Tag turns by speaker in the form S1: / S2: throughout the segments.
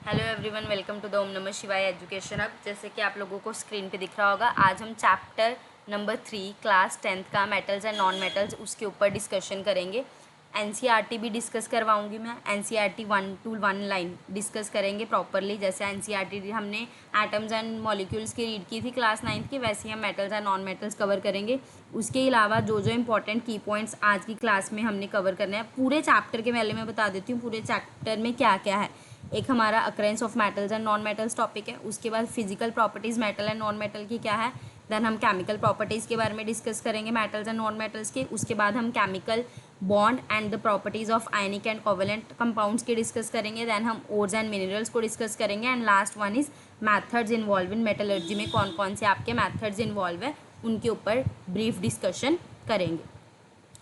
S1: Hello everyone, welcome to the Om Namah Shivay education hub. जैसे कि आप लोगों को स्क्रीन पे दिख रहा होगा, आज हम चैप्टर नंबर 3 क्लास 10th का मेटल्स एंड नॉन मेटल्स उसके ऊपर डिस्कशन करेंगे। एनसीईआरटी भी डिस्कस करवाऊंगी मैं। एनसीईआरटी 1 to 1 लाइन डिस्कस करेंगे प्रॉपरली। जैसे एनसीईआरटी हमने एटम्स एंड मॉलिक्यूल्स की रीड की थी क्लास 9th की, वैसे ही हम metals and non metals cover करेंगे। उसके अलावा जो जो इंपॉर्टेंट की पॉइंट्स आज की क्लास में हमने कवर करना है, पूरे चैप्टर के पहले मैं बता देती हूँ पूरे चैप्टर में क्या क्या है। एक हमारा occurrence of metals and non metals topic है। उसके बाद physical properties metal and non metal की क्या है। देन हम केमिकल प्रॉपर्टीज़ के बारे में डिस्कस करेंगे मेटल्स एंड नॉन मेटल्स के। उसके बाद हम chemical bond and the properties of ionic and covalent compounds की डिस्कस करेंगे। देन हम ओर्स एंड मिनरल्स को डिस्कस करेंगे। And last one is methods involve in metallurgy में कौन कौन से आपके मैथड्स इन्वॉल्व है उनके ऊपर ब्रीफ डिस्कशन करेंगे।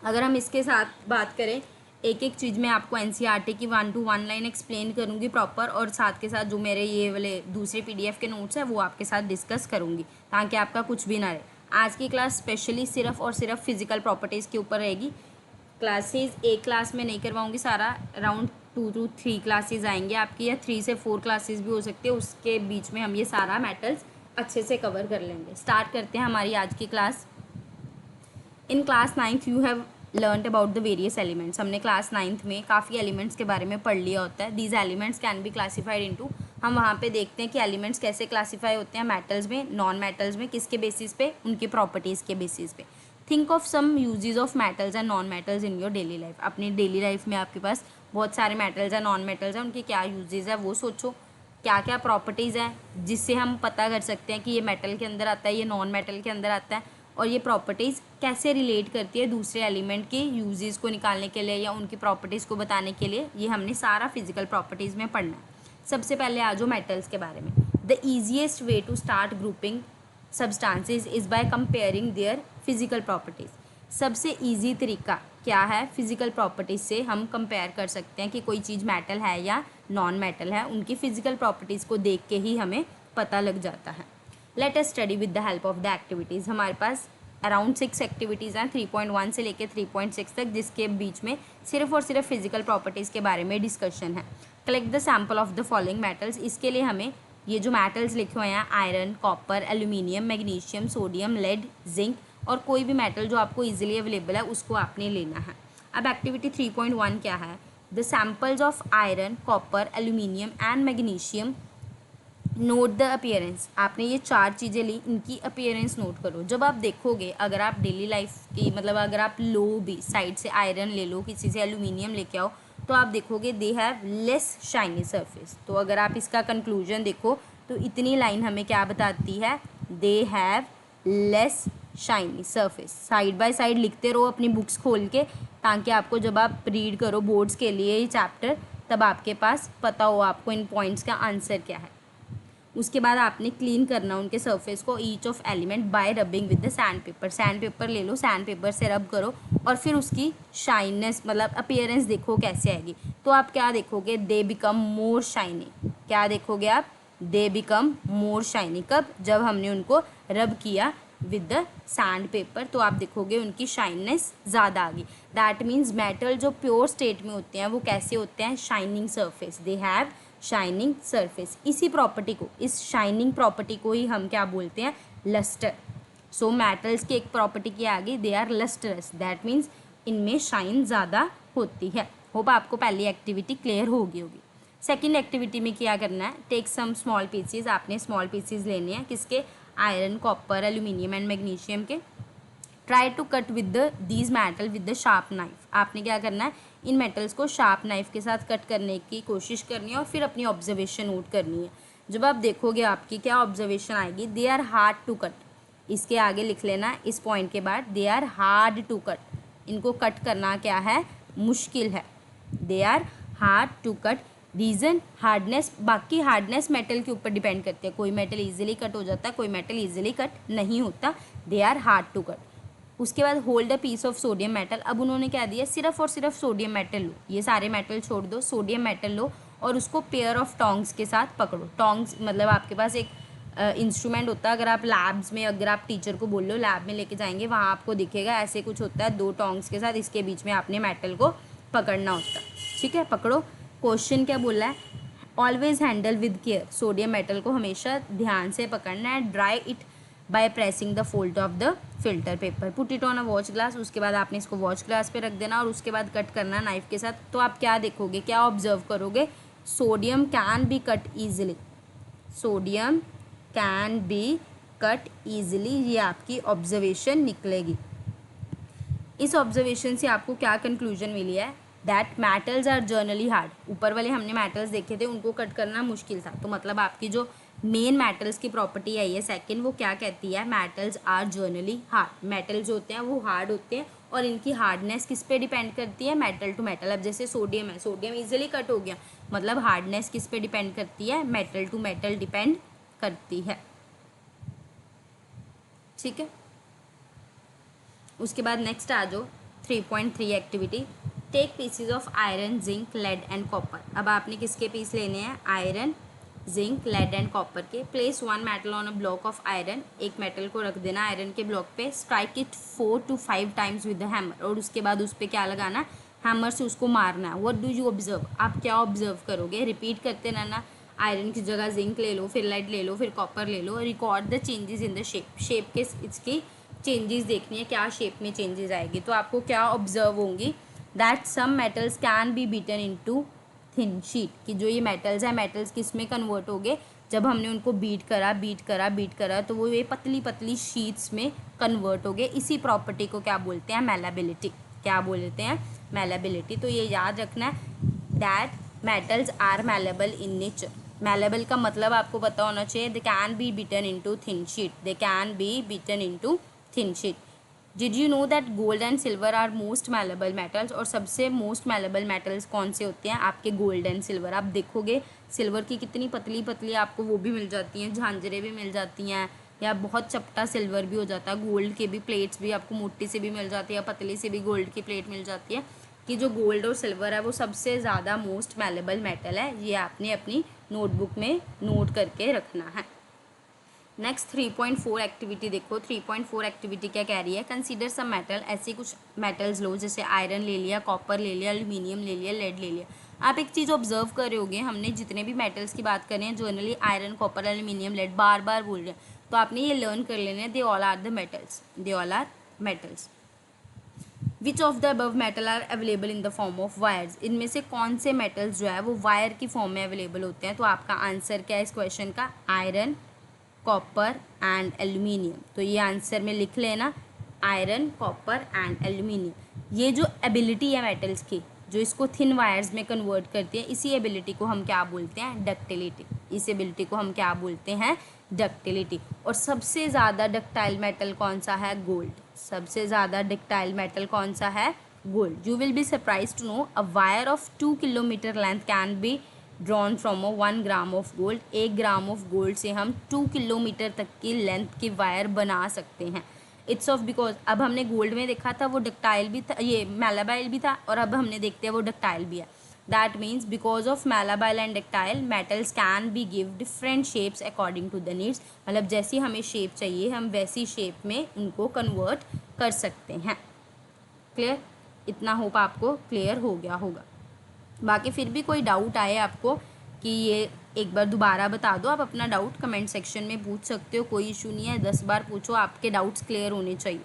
S1: अगर हम इसके साथ बात करें, एक एक चीज़ में आपको एनसीईआरटी की 1 to 1 लाइन एक्सप्लेन करूँगी प्रॉपर, और साथ के साथ जो मेरे ये वाले दूसरे पीडीएफ के नोट्स हैं वो आपके साथ डिस्कस करूँगी ताकि आपका कुछ भी ना रहे। आज की क्लास स्पेशली सिर्फ और सिर्फ फिजिकल प्रॉपर्टीज़ के ऊपर रहेगी। क्लासेज एक क्लास में नहीं करवाऊँगी सारा, अराउंड 2 to 3 क्लासेज आएंगे आपकी, या 3 से 4 क्लासेज भी हो सकती है। उसके बीच में हम ये सारा मेटल्स अच्छे से कवर कर लेंगे। स्टार्ट करते हैं हमारी आज की class. In class 9th you have learned about the various elements. हमने क्लास 9th में काफ़ी एलिमेंट्स के बारे में पढ़ लिया होता है। These elements can B classified into, हम वहाँ पे देखते हैं कि एलिमेंट्स कैसे क्लासीफाई होते हैं मेटल्स में, नॉन मेटल्स में, किसके बेसिस पे, उनकी प्रॉपर्टीज़ के बेसिस पे। Think of some uses of metals and non metals in your daily life. अपनी डेली लाइफ में आपके पास बहुत सारे मेटल्स हैं, नॉन मेटल्स हैं, उनके क्या यूजेस है वो सोचो। क्या क्या प्रॉपर्टीज़ हैं जिससे हम पता कर सकते हैं कि ये मेटल के अंदर आता है, ये नॉन मेटल के अंदर आता है, और ये प्रॉपर्टीज़ कैसे रिलेट करती है दूसरे एलिमेंट के यूजेस को निकालने के लिए या उनकी प्रॉपर्टीज़ को बताने के लिए। ये हमने सारा फिजिकल प्रॉपर्टीज़ में पढ़ना है। सबसे पहले आ जाओ मेटल्स के बारे में। The easiest way to start grouping substances is by comparing their physical properties. सबसे ईजी तरीका क्या है, फिजिकल प्रॉपर्टीज़ से हम कंपेयर कर सकते हैं कि कोई चीज़ मेटल है या नॉन मेटल है। उनकी फिजिकल प्रॉपर्टीज़ को देख के ही हमें पता लग जाता है। Let us study with the help of the activities. हमारे पास अराउंड 6 एक्टिविटीज़ हैं 3.1 से लेकर 3.6 तक, जिसके बीच में सिर्फ और सिर्फ फिजिकल प्रॉपर्टीज़ के बारे में डिस्कशन है। Collect the sample of the following metals. इसके लिए हमें ये जो मेटल्स लिखे हुए हैं, iron, copper, aluminium, magnesium, sodium, lead, zinc, और कोई भी मेटल जो आपको ईजिली अवेलेबल है उसको आपने लेना है। अब एक्टिविटी 3.1 क्या है, the samples of iron, copper, aluminium and magnesium, note the appearance. आपने ये 4 चीज़ें ली, इनकी अपीयरेंस नोट करो। जब आप देखोगे, अगर आप डेली लाइफ की मतलब अगर आप लो भी साइड से आयरन ले लो, किसी से एल्यूमिनियम लेके आओ, तो आप देखोगे they have less shiny surface. तो अगर आप इसका कंक्लूजन देखो तो इतनी लाइन हमें क्या बताती है, they have less shiny surface. Side by side लिखते रहो अपनी बुक्स खोल के, ताकि आपको जब आप रीड करो बोर्ड्स के लिए ये चैप्टर, तब आपके पास पता हो आपको इन पॉइंट्स का आंसर क्या है। उसके बाद आपने क्लीन करना उनके सरफेस को, each of element by rubbing with the sand paper. Sand paper ले लो, सैंड पेपर से रब करो, और फिर उसकी शाइननेस मतलब अपीयरेंस देखो कैसे आएगी। तो आप क्या देखोगे, दे बिकम मोर शाइनी। क्या देखोगे आप, दे बिकम मोर शाइनी। कब, जब हमने उनको रब किया विद द सैंड पेपर, तो आप देखोगे उनकी शाइननेस ज़्यादा आ गई। दैट मीन्स मेटल जो प्योर स्टेट में होते हैं वो कैसे होते हैं, shining surface, they have shining surface. इसी प्रॉपर्टी को, इस शाइनिंग प्रॉपर्टी को ही हम क्या बोलते हैं, लस्टर। सो मेटल्स की एक प्रॉपर्टी की आगे, they are lustrous, that means इनमें शाइन ज़्यादा होती है। होप आपको पहली एक्टिविटी क्लियर होगी। सेकेंड एक्टिविटी में क्या करना है, टेक सम स्मॉल पीसीज। आपने स्मॉल पीसीज लेने हैं, किसके, iron, copper, aluminium and magnesium के। Try to cut with these metal with the sharp knife. आपने क्या करना है, इन मेटल्स को शार्प नाइफ के साथ कट करने की कोशिश करनी है, और फिर अपनी ऑब्जर्वेशन नोट करनी है। जब आप देखोगे आपकी क्या ऑब्जर्वेशन आएगी, they are hard to cut. इसके आगे लिख लेना इस पॉइंट के बाद, they are hard to cut. इनको कट करना क्या है, मुश्किल है। They are hard to cut. Reason, hardness. बाकी हार्डनेस मेटल के ऊपर डिपेंड करती है, कोई मेटल ईजिली कट हो जाता है, कोई मेटल ईजिली कट नहीं होता। They are hard to cut. उसके बाद hold a piece of sodium metal. अब उन्होंने क्या दिया, सिर्फ और सिर्फ सोडियम मेटल लो, ये सारे मेटल छोड़ दो, सोडियम मेटल लो और उसको पेयर ऑफ टोंग्स के साथ पकड़ो। टोंग्स मतलब आपके पास एक इंस्ट्रूमेंट होता है, अगर आप लैब्स में, अगर आप टीचर को बोल लो लैब में लेके जाएंगे, वहाँ आपको दिखेगा ऐसे कुछ होता है, 2 टोंग्स के साथ, इसके बीच में आपने मेटल को पकड़ना होता है। ठीक है, पकड़ो। क्वेश्चन क्या बोला है, always handle with care, sodium metal को हमेशा ध्यान से पकड़ना है। Dry it by pressing the fold of the filter paper, put it on a watch glass, उसके बाद आपने इसको वॉच ग्लास पे रख देना और उसके बाद कट करना नाइफ के साथ। तो आप क्या देखोगे, क्या ऑब्जर्व करोगे, sodium can be cut easily, sodium can be cut easily, ये आपकी ऑब्जर्वेशन निकलेगी। इस ऑब्जर्वेशन से आपको क्या कंक्लूजन मिली है, that metals are generally hard. ऊपर वाले हमने मेटल्स देखे थे, उनको कट करना मुश्किल था, तो मतलब आपकी जो मेन मेटल्स की प्रॉपर्टी आई है सेकंड, वो क्या कहती है, metals are generally hard. Metal जो होते हैं वो हार्ड होते हैं और इनकी हार्डनेस किस पे डिपेंड करती है, मेटल टू मेटल। अब जैसे सोडियम है, सोडियम इजीली कट हो गया, मतलब हार्डनेस किस पे डिपेंड करती है, मेटल टू मेटल डिपेंड करती है। ठीक है, उसके बाद नेक्स्ट आ जाओ 3.3 activity, take pieces of iron, zinc, lead and copper. अब आपने किसके पीस लेने हैं, iron, zinc, lead and copper के। Place one metal on a block of iron, एक मेटल को रख देना आयरन के ब्लॉक पे। Strike it 4 to 5 times with the hammer, और उसके बाद उस पर क्या लगाना, हैमर से उसको मारना है। व्हाट डू यू ऑब्जर्व, आप क्या ऑब्जर्व करोगे, रिपीट करते रहना, आयरन की जगह जिंक ले लो, फिर लेड ले लो, फिर कॉपर ले लो। Record the changes in the shape, shape के इसकी चेंजेस देखनी है, क्या शेप में चेंजेस आएगी। तो आपको क्या ऑब्जर्व होंगी, that some metals can be beaten into thin sheet, कि जो ये मेटल्स हैं, मेटल्स किस में कन्वर्ट हो गए, जब हमने उनको बीट करा तो वो ये पतली पतली शीट्स में कन्वर्ट हो गए। इसी प्रॉपर्टी को क्या बोलते हैं, मेलाबिलिटी। क्या बोलते हैं, मेलाबिलिटी। तो ये याद रखना है, that metals are malleable in nature. Malleable का मतलब आपको पता होना चाहिए, they can be beaten into thin sheet, they can be beaten into thin sheet. Did you know that gold and silver are most malleable metals, और सबसे most malleable metals कौन से होते हैं, आपके गोल्ड एंड सिल्वर। आप देखोगे silver की कितनी पतली पतली आपको वो भी मिल जाती हैं, झांझरें भी मिल जाती हैं, या बहुत चपटा सिल्वर भी हो जाता है। गोल्ड के भी प्लेट्स भी आपको मोटी से भी मिल जाती है, पतली से भी गोल्ड की प्लेट मिल जाती है। कि जो गोल्ड और सिल्वर है वो सबसे ज़्यादा मोस्ट मेलेबल मेटल है, ये आपने अपनी नोटबुक में नोट करके रखना है। नेक्स्ट 3.4 एक्टिविटी देखो, 3.4 एक्टिविटी क्या कह रही है, कंसीडर सम मेटल। ऐसे कुछ मेटल्स लो, जैसे आयरन ले लिया, कॉपर ले लिया, एल्यूमिनियम ले लिया, लेड ले लिया। आप एक चीज़ ऑब्जर्व कर रहे होगे, हमने जितने भी मेटल्स की बात करें हैं, generally iron, copper, aluminium, lead बार बार बोल रहे हैं, तो आपने ये लर्न कर लेना है, they all are the metals, they all are metals. Which of the above metal are available in the form of wires, इनमें से कौन से मेटल्स जो है वो वायर की फॉर्म में अवेलेबल होते हैं। तो आपका आंसर क्या है इस क्वेश्चन का, आयरन, कॉपर एंड एल्यूमिनियम। तो ये आंसर में लिख लेना, आयरन, कॉपर एंड एल्यूमिनियम। ये जो एबिलिटी है मेटल्स की, जो इसको थिन वायर्स में कन्वर्ट करती है, इसी एबिलिटी को हम क्या बोलते हैं, डक्टिलिटी। इस एबिलिटी को हम क्या बोलते हैं, डक्टिलिटी। और सबसे ज़्यादा डक्टाइल मेटल कौन सा है, गोल्ड। सबसे ज़्यादा डक्टाइल मेटल कौन सा है, gold. You will be surprise to know a wire of 2 kilometre length can be drawn from 1 gram of gold. 1 gram of gold से हम 2 किलोमीटर तक की लेंथ की वायर बना सकते हैं। इट्स ऑफ बिकॉज, अब हमने गोल्ड में देखा था वो डक्टाइल भी था, ये मेलाबाइल भी था, और अब हमने देखते हैं वो डक्टाइल भी है। That means because of malleable and ductile, metals can be give different shapes according to the needs. मतलब जैसी हमें शेप चाहिए, हम वैसी शेप में उनको कन्वर्ट कर सकते हैं। क्लियर, इतना होप आपको क्लियर हो गया होगा। बाकी फिर भी कोई डाउट आए आपको कि ये एक बार दोबारा बता दो, आप अपना डाउट कमेंट सेक्शन में पूछ सकते हो, कोई इशू नहीं है, 10 बार पूछो, आपके डाउट्स क्लियर होने चाहिए।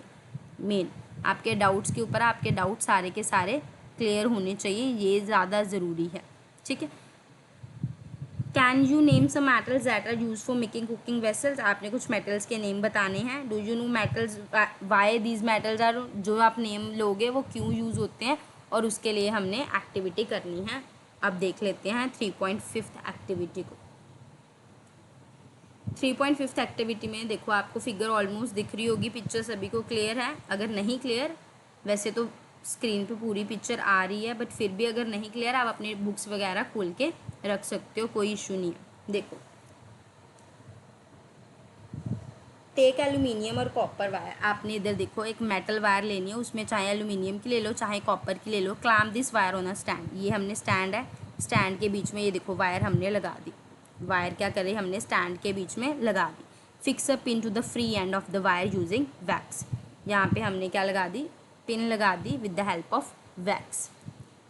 S1: मेन आपके डाउट्स के ऊपर आपके डाउट सारे के सारे क्लियर होने चाहिए, ये ज़्यादा ज़रूरी है। ठीक है, can you name some metals that are use for making cooking vessels. आपने कुछ मेटल्स के नेम बताने हैं। Do you know metals, why these metals are, जो आप नेम लोगे वो क्यों यूज़ होते हैं, और उसके लिए हमने एक्टिविटी करनी है। अब देख लेते हैं 3.5 एक्टिविटी को। 3.5 एक्टिविटी में देखो, आपको फिगर ऑलमोस्ट दिख रही होगी, पिक्चर सभी को क्लियर है। अगर नहीं क्लियर, वैसे तो स्क्रीन पे पूरी पिक्चर आ रही है, बट फिर भी अगर नहीं क्लियर, आप अपने बुक्स वगैरह खोल के रख सकते हो, कोई इशू नहीं है। देखो, टेक एल्यूमिनियम और कॉपर वायर। आपने इधर देखो एक मेटल वायर लेनी है, उसमें चाहे एल्यूमिनियम की ले लो चाहे कॉपर की ले लो। Clamp this wire on a stand, ये हमने स्टैंड है, स्टैंड के बीच में ये देखो वायर हमने लगा दी। वायर क्या करें, हमने स्टैंड के बीच में लगा दी। Fix a pin to the free end of the wire using wax. यहाँ पे हमने क्या लगा दी, पिन लगा दी with the help of wax.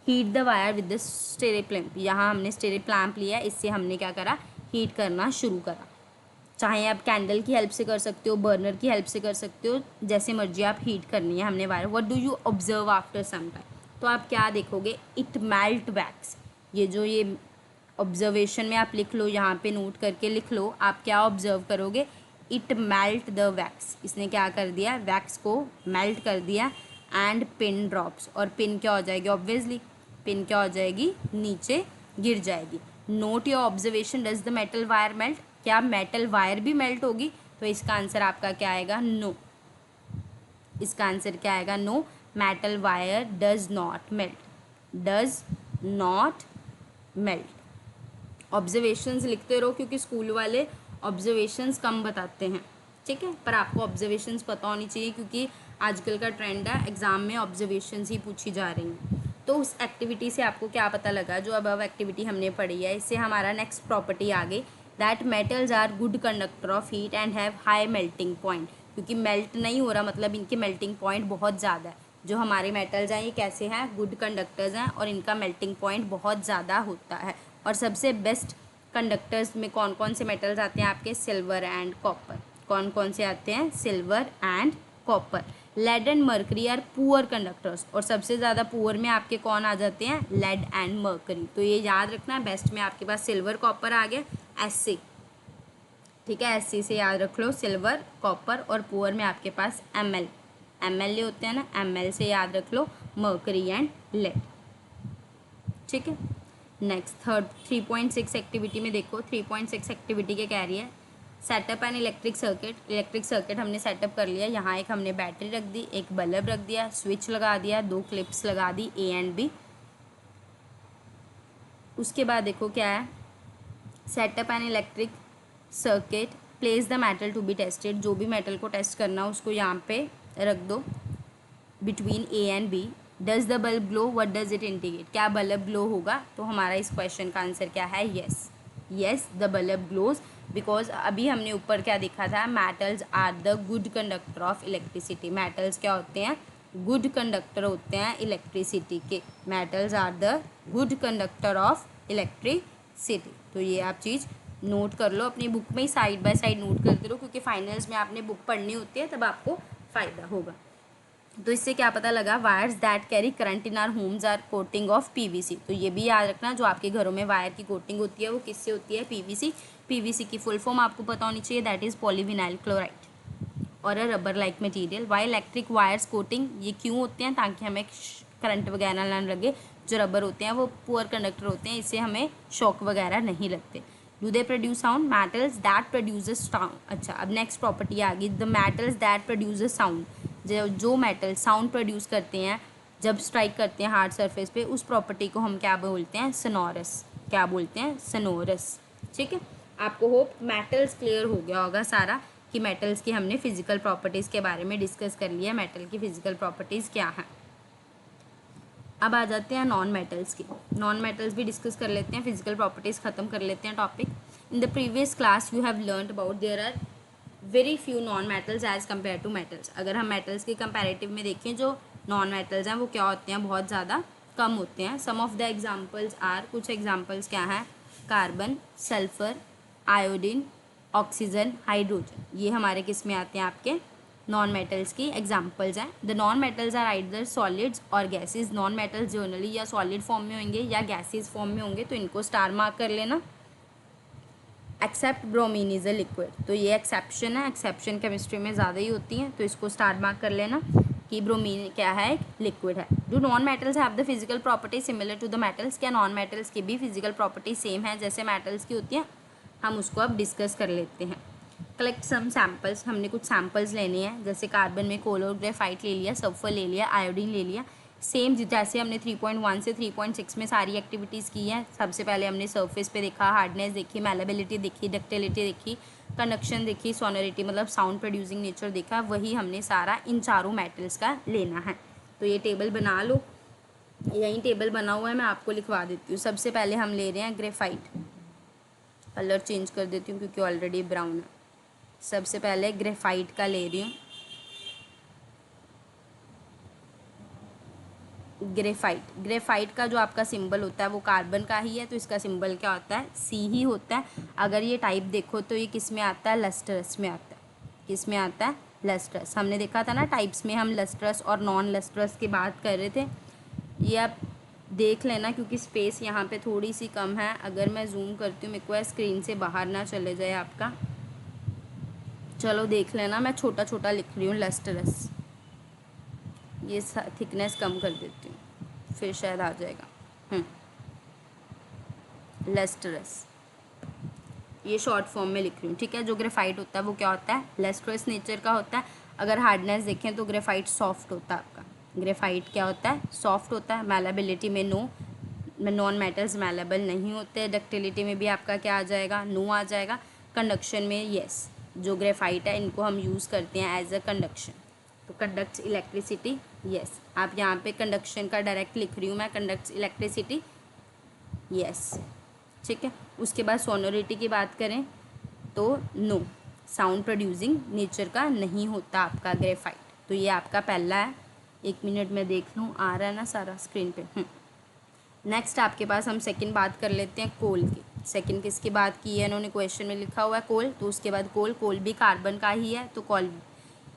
S1: Heat the wire with the steric lamp, यहाँ हमने स्टेरिक लैम्प लिया, इससे हमने क्या करा, हीट करना शुरू करा। चाहे आप कैंडल की हेल्प से कर सकते हो, बर्नर की हेल्प से कर सकते हो, जैसे मर्जी आप हीट करनी है हमने wire. What do you observe after some time, तो आप क्या देखोगे, इट मेल्ट वैक्स। ये ऑब्जर्वेशन में आप लिख लो, यहाँ पे नोट करके लिख लो, आप क्या ऑब्जर्व करोगे, इट मेल्ट द वैक्स, इसने क्या कर दिया, वैक्स को मेल्ट कर दिया। एंड पिन ड्रॉप्स, और पिन क्या हो जाएगी, ऑब्वियसली पिन क्या हो जाएगी, नीचे गिर जाएगी। Not your observation, does the metal wire melt, क्या मेटल वायर भी मेल्ट होगी, तो इसका आंसर आपका क्या आएगा, नो। इसका आंसर क्या आएगा, no, metal wire does not melt, does not melt. Observations लिखते रहो, क्योंकि स्कूल वाले ऑब्जर्वेशंस कम बताते हैं, ठीक है, पर आपको ऑब्जर्वेशंस पता होनी चाहिए, क्योंकि आजकल का ट्रेंड है एग्ज़ाम में ऑब्जर्वेशंस ही पूछी जा रही हैं। तो उस एक्टिविटी से आपको क्या पता लगा, जो अब एक्टिविटी हमने पढ़ी है, इससे हमारा नेक्स्ट प्रॉपर्टी आ गई, that metals are good conductor of heat and have high melting point. क्योंकि मेल्ट नहीं हो रहा, मतलब इनके मेल्टिंग पॉइंट बहुत ज़्यादा है। जो हमारे मेटल्स हैं ये कैसे हैं, गुड कंडक्टर्स हैं, और इनका मेल्टिंग पॉइंट बहुत ज़्यादा होता है। और सबसे बेस्ट कंडक्टर्स में कौन कौन से मेटल्स आते हैं आपके, सिल्वर एंड कॉपर। कौन कौन से आते हैं, silver and copper. Lead and mercury are poor conductors, और सबसे ज़्यादा पुअर में आपके कौन आ जाते हैं, लेड एंड मर्करी। तो ये याद रखना है, बेस्ट में आपके पास सिल्वर कॉपर आ गया, एससी, ठीक है, एससी से याद रख लो सिल्वर कॉपर, और पुअर में आपके पास एमएल, एमएल होते हैं ना, एमएल से याद रख लो मर्करी एंड लेड, ठीक है। नेक्स्ट 3.6 एक्टिविटी में देखो, 3.6 एक्टिविटी के कह रही है, setup and electric circuit. Electric circuit हमने सेटअप कर लिया, यहाँ एक हमने बैटरी रख दी, एक बल्ब रख दिया, स्विच लगा दिया, 2 क्लिप्स लगा दी ए एंड बी। उसके बाद देखो क्या है, setup and electric circuit, place the metal to be tested, जो भी मेटल को टेस्ट करना उसको यहाँ पे रख दो, between A and B. Does the bulb glow, what does it indicate, क्या बल्ब ग्लो होगा, तो हमारा इस क्वेश्चन का आंसर क्या है, yes, yes the bulb glows, because अभी हमने ऊपर क्या देखा था, metals are the good conductor of electricity. मेटल्स क्या होते हैं, गुड कंडक्टर होते हैं इलेक्ट्रिसिटी के, metals are the good conductor of electricity. तो ये आप चीज़ नोट कर लो अपनी बुक में ही, साइड बाय साइड नोट करते रहो, क्योंकि फाइनल्स में आपने बुक पढ़नी होती है, तब आपको फ़ायदा होगा। तो इससे क्या पता लगा, wires that carry current in our homes are coating of PVC. तो ये भी याद रखना, जो आपके घरों में वायर की कोटिंग होती है वो किससे होती है, पीवीसी। पीवीसी की फुल फॉर्म आपको पता होनी चाहिए, दैट इज़ पॉलीविनाइल क्लोराइड और अ rubber like material. Y electric wires coating, ये क्यों होते हैं, ताकि हमें करंट वगैरह ना लगे। जो रबर होते हैं वो पुअर कंडक्टर होते हैं, इससे हमें शॉक वगैरह नहीं लगते। Do they produce sound, metals that produces sound. अच्छा, अब नेक्स्ट प्रॉपर्टी आ गई, the metals that produces sound. जो मेटल साउंड प्रोड्यूस करते हैं जब स्ट्राइक करते हैं हार्ड सरफेस पे, उस प्रॉपर्टी को हम क्या बोलते हैं, सोनोरस। क्या बोलते हैं, सोनोरस, ठीक है। आपको होप मेटल्स क्लियर हो गया होगा सारा, कि मेटल्स की हमने फिजिकल प्रॉपर्टीज़ के बारे में डिस्कस कर लिया, मेटल की फिजिकल प्रॉपर्टीज़ क्या हैं। अब आ जाते हैं नॉन मेटल्स की। नॉन मेटल्स भी डिस्कस कर लेते हैं, फिजिकल प्रॉपर्टीज़ ख़त्म कर लेते हैं topic. In the previous class you have learned about there are very few non metals as compare to metals. अगर हम मेटल्स के कंपैरेटिव में देखें, जो नॉन मेटल्स हैं वो क्या होते हैं, बहुत ज़्यादा कम होते हैं। Some of the examples are, कुछ एग्जाम्पल्स क्या हैं, carbon, sulphur, iodine, oxygen, hydrogen. ये हमारे किस में आते हैं, आपके नॉन मेटल्स की एग्जाम्पल्स हैं। The non metals are either solids or gases. Non metals generally या सॉलिड फॉर्म में होंगे या गैसेज फॉर्म में होंगे, तो इनको स्टार मार्क कर लेना। Except bromine is a liquid, तो ये एक्सेप्शन है, एक्सेप्शन केमिस्ट्री में ज़्यादा ही होती हैं, तो इसको स्टार मार्क कर लेना कि ब्रोमीन क्या है, एक लिक्विड है। Do non metals have the physical property similar to the metals, क्या नॉन मेटल्स की भी फिजिकल प्रॉपर्टी सेम है जैसे मेटल्स की होती हैं, हम उसको अब डिस्कस कर लेते हैं। कलेक्ट सम सैम्पल्स, हमने कुछ सैम्पल्स लेने हैं, जैसे कार्बन में कोल और ग्रेफाइट ले लिया, सल्फर ले लिया, आयोडीन ले लिया। सेम जैसे हमने 3.1 से 3.6 में सारी एक्टिविटीज़ की हैं। सबसे पहले हमने सरफेस पे देखा, हार्डनेस देखी, मैलेबिलिटी देखी, डक्टिलिटी देखी, कंडक्शन देखी, सोनोरिटी मतलब साउंड प्रोड्यूसिंग नेचर देखा। वही हमने सारा इन चारों मेटल्स का लेना है। तो ये टेबल बना लो, यही टेबल बना हुआ है, मैं आपको लिखवा देती हूँ। सबसे पहले हम ले रहे हैं ग्रेफाइट, कलर चेंज कर देती हूँ क्योंकि ऑलरेडी ब्राउन है। सबसे पहले ग्रेफाइट का ले रही हूँ। ग्रेफाइट, ग्रेफाइट का जो आपका सिंबल होता है वो कार्बन का ही है, तो इसका सिंबल क्या होता है, सी ही होता है। अगर ये टाइप देखो तो ये किस में आता है, लस्ट्रस में आता है। किस में आता है, लस्ट्रस। हमने देखा था ना टाइप्स में, हम लस्ट्रस और नॉन लस्ट्रस की बात कर रहे थे। ये आप देख लेना क्योंकि स्पेस यहाँ पे थोड़ी सी कम है। अगर मैं जूम करती हूँ, मेरे को स्क्रीन से बाहर ना चले जाए आपका। चलो देख लेना, मैं छोटा छोटा लिख रही हूँ लस्ट्रस। ये थिकनेस कम कर देती हूँ, फिर शायद आ जाएगा। लस्ट्रस, ये शॉर्ट फॉर्म में लिख रही हूँ, ठीक है। जो ग्रेफाइट होता है वो क्या होता है, लस्ट्रस नेचर का होता है। अगर हार्डनेस देखें तो ग्रेफाइट सॉफ्ट होता है आपका। ग्रेफाइट क्या होता है, सॉफ्ट होता है। मैलेबिलिटी में नो, नॉन मेटल्स मैलेबल नहीं होते। डक्टिलिटी में भी आपका क्या आ जाएगा, नो आ जाएगा। कंडक्शन में येस, जो ग्रेफाइट है इनको हम यूज़ करते हैं एज अ कंडक्शन, तो कंडक्ट्स इलेक्ट्रिसिटी, यस। आप यहाँ पे कंडक्शन का डायरेक्ट लिख रही हूँ मैं, कंडक्ट्स इलेक्ट्रिसिटी, यस, ठीक है। उसके बाद सोनोरिटी की बात करें तो नो, साउंड प्रोड्यूसिंग नेचर का नहीं होता आपका ग्रेफाइट। तो ये आपका पहला है। 1 मिनट में देख लूँ, आ रहा है ना सारा स्क्रीन पे। नेक्स्ट आपके पास हम सेकंड बात कर लेते हैं कोल की। सेकंड किसकी बात की है, इन्होंने क्वेश्चन में लिखा हुआ है कोल, तो उसके बाद कोल, कोल भी कार्बन का ही है। तो कोल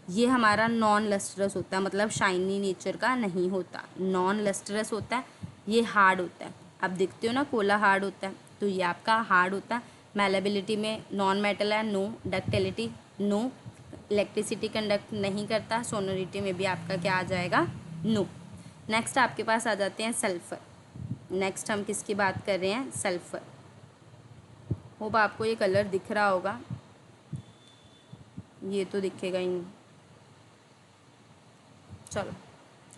S1: ये हमारा नॉन लस्ट्रस होता है, मतलब शाइनी नेचर का नहीं होता, नॉन लस्ट्रस होता है। ये हार्ड होता है, आप देखते हो ना कोला हार्ड होता है, तो ये आपका हार्ड होता है। मैलेबिलिटी में नॉन मेटल है, no. Ductility no, electricity conduct नहीं करता। सोनोरिटी में भी आपका क्या आ जाएगा, नो। नेक्स्ट आपके पास आ जाते हैं सल्फर। नेक्स्ट हम किसकी बात कर रहे हैं, सल्फर। होप आपको ये कलर दिख रहा होगा, ये तो दिखेगा ही नहीं। चलो,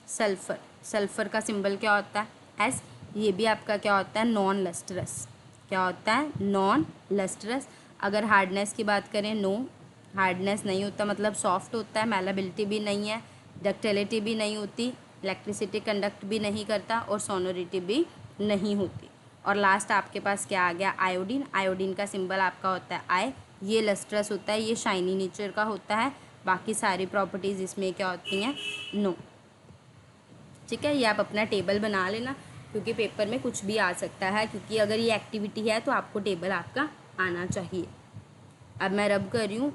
S1: सल्फर, सल्फर का सिंबल क्या होता है, एस। ये भी आपका क्या होता है, नॉन लस्ट्रस। क्या होता है, नॉन लस्ट्रस। अगर हार्डनेस की बात करें, नो, हार्डनेस नहीं होता, मतलब सॉफ्ट होता है। मैलेबिलिटी भी नहीं है, डक्टिलिटी भी नहीं होती, इलेक्ट्रिसिटी कंडक्ट भी नहीं करता, और सोनोरिटी भी नहीं होती। और लास्ट आपके पास क्या आ गया, आयोडीन। आयोडीन का सिंबल आपका होता है आई। ये लस्ट्रस होता है, ये शाइनी नेचर का होता है। बाकी सारी प्रॉपर्टीज़ इसमें क्या होती हैं, नो, ठीक है। ये आप अपना टेबल बना लेना क्योंकि पेपर में कुछ भी आ सकता है, क्योंकि अगर ये एक्टिविटी है तो आपको टेबल आपका आना चाहिए। अब मैं रब कर रही हूँ,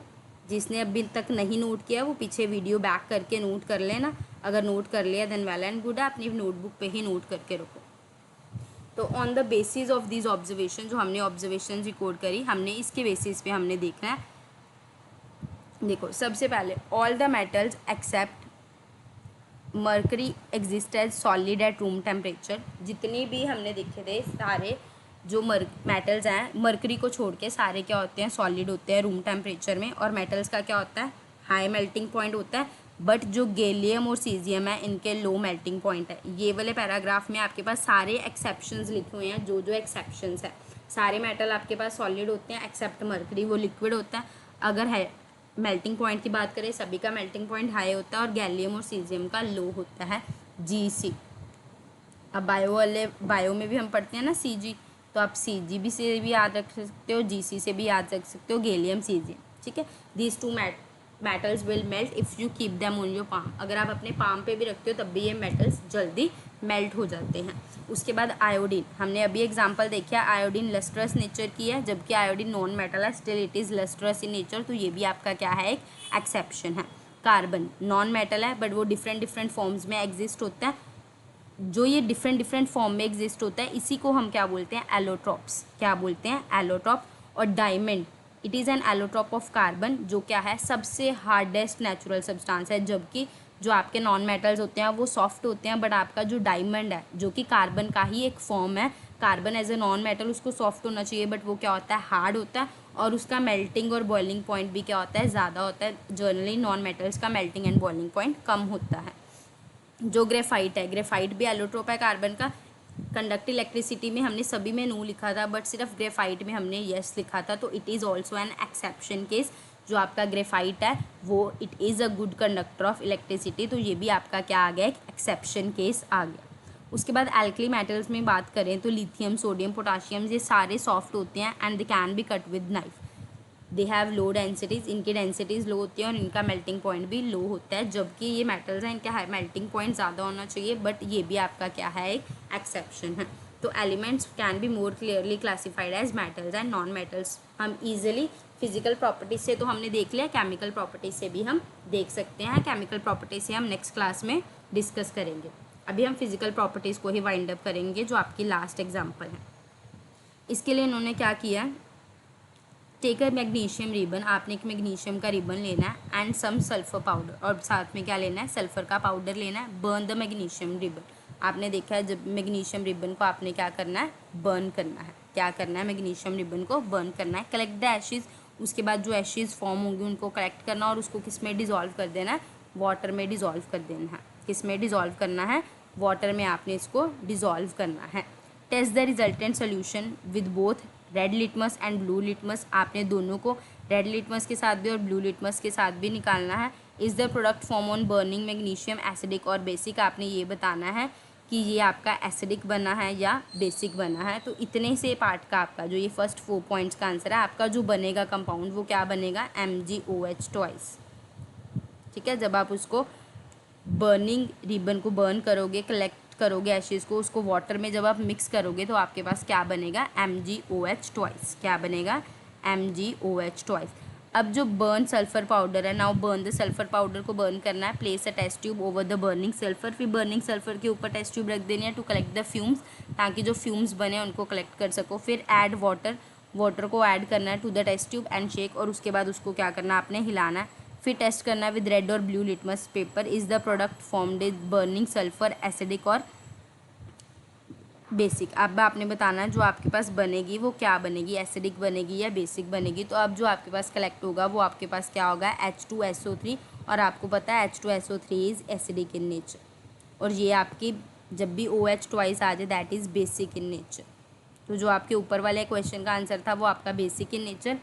S1: जिसने अभी तक नहीं नोट किया वो पीछे वीडियो बैक करके नोट कर लेना। अगर नोट कर लिया देन वेल एंड गुड है, अपनी नोटबुक पे ही नोट करके रखो। तो on the basis of this observation, जो हमने ऑब्जर्वेशन रिकॉर्ड करी, हमने इसके बेसिस पे हमने देखना है। देखो, सबसे पहले all the metals except mercury exist as solid at room temperature. जितनी भी हमने देखे थे सारे जो मेटल्स हैं, मर्करी को छोड़ के सारे क्या होते हैं, सॉलिड होते हैं रूम टेम्परेचर में। और मेटल्स का क्या होता है, हाई मेल्टिंग पॉइंट होता है। बट जो गैलियम और सीजियम है इनके लो मेल्टिंग पॉइंट है। ये वाले पैराग्राफ में आपके पास सारे एक्सेप्शंस लिखे हुए हैं, जो जो एक्सेप्शंस है। सारे मेटल आपके पास सॉलिड होते हैं एक्सेप्ट मर्करी, वो लिक्विड होता है। अगर है मेल्टिंग पॉइंट की बात करें, सभी का मेल्टिंग पॉइंट हाई होता है और गैलियम और सीजियम का लो होता है, GC। अब बायो में भी हम पढ़ते हैं ना CG, तो आप CG भी से भी याद रख सकते हो, GC से भी याद रख सकते हो, गैलियम सीजियम, ठीक है। These two metals will melt if you keep them on your palm. अगर आप अपने पाम पे भी रखते हो तब भी ये मेटल्स जल्दी मेल्ट हो जाते हैं। उसके बाद आयोडीन, हमने अभी एग्जांपल देखा, आयोडीन लस्ट्रस नेचर की है, जबकि आयोडीन नॉन मेटल है, still it is lustrous in nature, तो ये भी आपका क्या है, एक एक्सेप्शन है। कार्बन नॉन मेटल है बट वो डिफरेंट फॉर्म्स में एग्जिस्ट होता है। जो ये डिफरेंट फॉर्म में एग्जिस्ट होता है इसी को हम क्या बोलते हैं, एलोट्रॉप्स। क्या बोलते हैं, एलोट्रॉप। और diamond, it is an allotrope of carbon, जो क्या है, सबसे हार्डेस्ट नेचुरल सब्सटेंस है। जबकि जो आपके नॉन मेटल्स होते हैं वो सॉफ्ट होते हैं, बट आपका जो डायमंड है जो कि कार्बन का ही एक फॉर्म है, carbon as a non metal, उसको सॉफ्ट होना चाहिए बट वो क्या होता है, हार्ड होता है। और उसका मेल्टिंग और बॉइलिंग पॉइंट भी क्या होता है, ज़्यादा होता है। जनरली नॉन मेटल्स का मेल्टिंग एंड बॉइलिंग पॉइंट कम होता है। जो ग्रेफाइट है, ग्रेफाइट भी एलोट्रोप है कार्बन का। कंडक्ट इलेक्ट्रिसिटी में हमने सभी में नो लिखा था, बट सिर्फ ग्रेफाइट में हमने यस लिखा था, तो it is also an exception case. जो आपका ग्रेफाइट है वो it is a good conductor of electricity, तो ये भी आपका क्या आ गया, एक एक्सेप्शन केस आ गया। उसके बाद एल्कली मेटल्स में बात करें तो लिथियम, सोडियम, पोटाशियम, ये सारे सॉफ्ट होते हैं and they can B cut with knife. They have low densities, इनकी डेंसिटीज़ लो होती है और इनका मेल्टिंग पॉइंट भी लो होता है, जबकि ये मेटल्स हैं इनका मेल्टिंग पॉइंट ज़्यादा होना चाहिए, बट ये भी आपका क्या है, एक एक्सेप्शन है। तो elements can be more clearly classified as metals and non metals. हम ईजिली फिजिकल प्रॉपर्टीज से तो हमने देख लिया, केमिकल प्रॉपर्टीज से भी हम देख सकते हैं। केमिकल प्रॉपर्टीज से हम नेक्स्ट क्लास में डिस्कस करेंगे। अभी हम फिजिकल प्रॉपर्टीज़ को ही वाइंड अप करेंगे, जो आपकी लास्ट एग्जाम्पल है। इसके लिए इन्होंने क्या किया, टेक अ मैग्नीशियम रिबन, आपने एक मैग्नीशियम का रिबन लेना है, एंड सम सल्फर पाउडर, और साथ में क्या लेना है, सल्फर का पाउडर लेना है। बर्न द मैग्नीशियम रिबन, आपने देखा है जब मैग्नीशियम रिबन को आपने क्या करना है, बर्न करना है। क्या करना है, मैग्नीशियम रिबन को बर्न करना है। कलेक्ट द एशेज़, उसके बाद जो एशेज़ फॉर्म होंगी उनको कलेक्ट करना और उसको किस में डिज़ोल्व कर देना है, वाटर में डिज़ोल्व कर देना है। किस में डिज़ोल्व करना है, वाटर में आपने इसको डिज़ोल्व करना है। Test the resultant solution with both red litmus and blue litmus, आपने दोनों को रेड लिटमस के साथ भी और ब्लू लिटमस के साथ भी निकालना है। Is the product form on burning magnesium acidic और बेसिक, आपने ये बताना है कि ये आपका एसिडिक बना है या बेसिक बना है। तो इतने से पार्ट का आपका जो ये फर्स्ट 4 पॉइंट्स का आंसर है, आपका जो बनेगा कंपाउंड वो क्या बनेगा, MgOH ट्वाइस। ठीक है, जब आप उसको बर्निंग रिबन को बर्न करोगे, कलेक्ट करोगे एशेज़ को, उसको वाटर में जब आप मिक्स करोगे तो आपके पास क्या बनेगा, MgOH ट्वाइस। क्या बनेगा, MgOH ट्वाइस। अब जो बर्न सल्फर पाउडर है, now burn the sulphur powder को बर्न करना है। Place a test tube over the burning sulphur, फिर बर्निंग सल्फर के ऊपर टेस्ट ट्यूब रख देनी है टू कलेक्ट द फ्यूम्स, ताकि जो फ्यूम्स बने उनको कलेक्ट कर सको। फिर ऐड वाटर, वाटर को ऐड करना है to the test tube and shake, और उसके बाद उसको क्या करना है, आपने हिलाना है। फिर टेस्ट करना है विद रेड और blue litmus paper. Is the product formed is burning sulphur acidic और बेसिक। अब आपने बताना है जो आपके पास बनेगी वो क्या बनेगी, एसिडिक बनेगी या बेसिक बनेगी। तो अब जो आपके पास कलेक्ट होगा वो आपके पास क्या होगा, H2SO3, और आपको पता है H2SO3 is acidic in nature, और ये आपकी जब भी OH ट्वाइस आ जाए that is basic in nature. तो जो आपके ऊपर वाले क्वेश्चन का आंसर था वो आपका basic in nature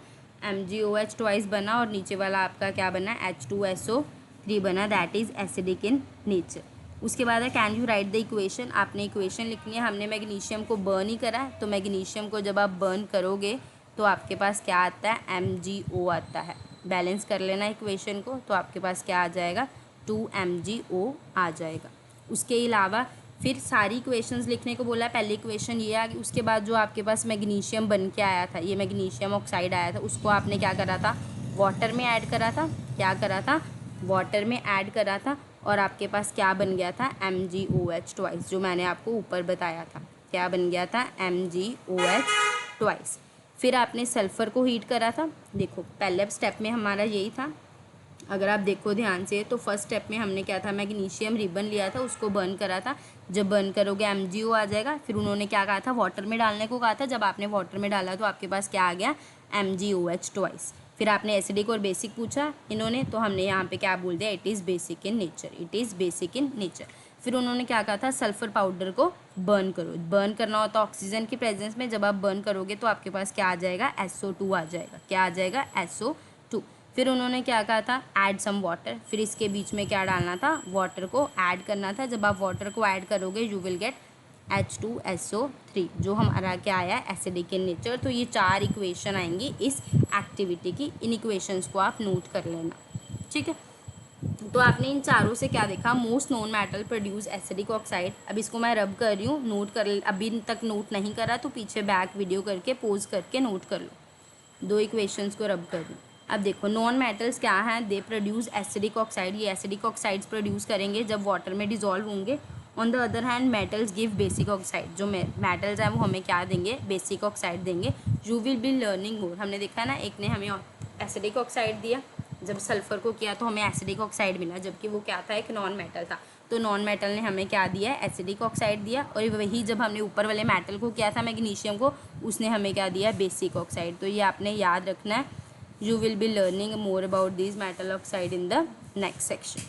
S1: MgOH twice बना, और नीचे वाला आपका क्या बना, H2SO3 बना, that is acidic in nature. उसके बाद है can you right the equation, आपने इक्वेशन लिखनी है। हमने मैग्नीशियम को बर्न ही करा है, तो मैग्नीशियम को जब आप बर्न करोगे तो आपके पास क्या आता है, MgO आता है। बैलेंस कर लेना इक्वेशन को, तो आपके पास क्या आ जाएगा, 2MgO आ जाएगा। उसके अलावा फिर सारी इक्वेशंस लिखने को बोला है। पहली इक्वेशन ये आ गई, उसके बाद जो आपके पास मैग्नीशियम बन के आया था, ये मैग्नीशियम ऑक्साइड आया था, उसको आपने क्या करा था, वाटर में ऐड करा था। क्या करा था, वाटर में ऐड करा था, और आपके पास क्या बन गया था, MgOH ट्वाइस, जो मैंने आपको ऊपर बताया था। क्या बन गया था, MgOH ट्वाइस। फिर आपने सल्फ़र को हीट करा था। देखो पहले स्टेप में हमारा यही था, अगर आप देखो ध्यान से, तो फर्स्ट स्टेप में हमने क्या था, मैग्नीशियम रिबन लिया था, उसको बर्न करा था। जब बर्न करोगे MgO आ जाएगा। फिर उन्होंने क्या कहा था, वाटर में डालने को कहा था। जब आपने वाटर में डाला तो आपके पास क्या आ गया, MgOH ट्वाइस। फिर आपने एसिडिक और बेसिक पूछा इन्होंने, तो हमने यहाँ पे क्या बोल दिया, it is basic in nature, it is basic in nature. फिर उन्होंने क्या कहा था, सल्फर पाउडर को बर्न करो। बर्न करना होता है ऑक्सीजन की प्रेजेंस में। जब आप बर्न करोगे तो आपके पास क्या आ जाएगा, SO2 आ जाएगा। क्या आ जाएगा, SO2। फिर उन्होंने क्या कहा था, ऐड सम वाटर। फिर इसके बीच में क्या डालना था, वाटर को ऐड करना था। जब आप वाटर को ऐड करोगे यू विल गेट H2SO3, जो हमारा क्या आया, एसिडिक इन नेचर। तो ये 4 इक्वेशन आएंगी इस एक्टिविटी की। इन इक्वेशंस को आप नोट कर लेना, ठीक है। तो आपने इन चारों से क्या देखा, most known metal produce acidic oxide. अब इसको मैं रब कर रही हूँ, नोट कर, अभी तक नोट नहीं करा तो पीछे बैक वीडियो करके पोज करके नोट कर लो। 2 इक्वेशंस को रब कर दूँ। अब देखो नॉन मेटल्स क्या हैं, दे प्रोड्यूस एसिडिक ऑक्साइड। ये एसिडिक ऑक्साइड्स प्रोड्यूस करेंगे जब वाटर में डिजोल्व होंगे। On the other hand metals give basic oxide. जो मेटल्स हैं वो हमें क्या देंगे, बेसिक ऑक्साइड देंगे। You will be learning more. हमने देखा ना, एक ने हमें एसिडिक ऑक्साइड दिया, जब सल्फ़र को किया तो हमें एसिडिक ऑक्साइड मिला, जबकि वो क्या था, एक नॉन मेटल था। तो नॉन मेटल ने हमें क्या दिया, एसिडिक ऑक्साइड दिया। और वही जब हमने ऊपर वाले मेटल को किया था, मैग्नीशियम को, उसने हमें क्या दिया, बेसिक ऑक्साइड। तो ये आपने याद रखना है। You will be learning more about these metal oxide in the next section.